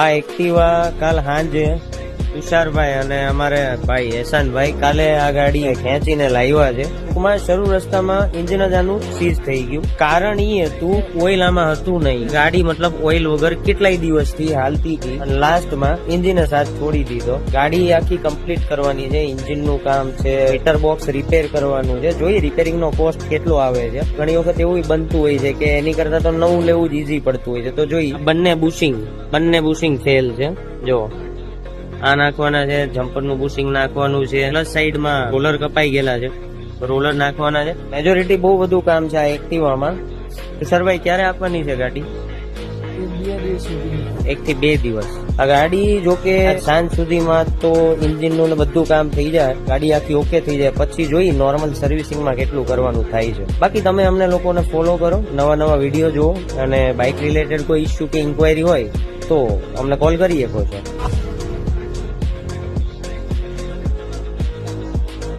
આ એક્ટિવા કાલ સાંજે તુષારભાઈ અને અમારે ભાઈ એહસાનભાઈ કાલે આ ગાડી ખેંચીને લાવ્યા છે. ટૂંકમાં શરૂ રસ્તામાં ઇન્જિન જ આનું સીઝ થઈ ગયું. કારણ એ હતું ઓઇલ આમાં હતું નહીં. ગાડી મતલબ ઓઇલ વગર કેટલાય દિવસથી હાલતી હતી અને લાસ્ટમાં ઇન્જિને સાથ છોડી દીધો. ગાડી આખી કમ્પ્લીટ કરવાની છે. ઇન્જિનનું કામ છે, મીટર બોક્સ રિપેર કરવાનું છે. જોઈએ રિપેરિંગનો કોસ્ટ કેટલો આવે છે. ઘણી વખત એવું બનતું હોય છે કે એની કરતા તો નવું લેવું જ ઈઝી પડતું હોય છે. તો જોઈએ બંને બુશિંગ ફેલ છે. જો આ નાખવાના છે, જમ્પરનું બુશિંગ નાખવાનું છે, પ્લસ સાઈડમાં રોલર કપાઈ ગયેલા છે, રોલર નાખવાના છે. મેજોરિટી બહુ બધું કામ છે આ એક્ટિવામાં. સરભાઈ ક્યારે આપવાની છે ગાડી? 1 થી 2 દિવસ. આ ગાડી જોકે સાંજ સુધીમાં તો ઇન્જિનનું ને બધું કામ થઈ જાય, ગાડી આખી ઓકે થઈ જાય, પછી જોઈ નોર્મલ સર્વિસિંગમાં કેટલું કરવાનું થાય છે. બાકી તમે અમને લોકોને ફોલો કરો, નવા વિડીયો જુઓ અને બાઇક રિલેટેડ કોઈ ઇસ્યુ કે ઇન્ક્વાયરી હોય તો અમને કોલ કરી શકો છો.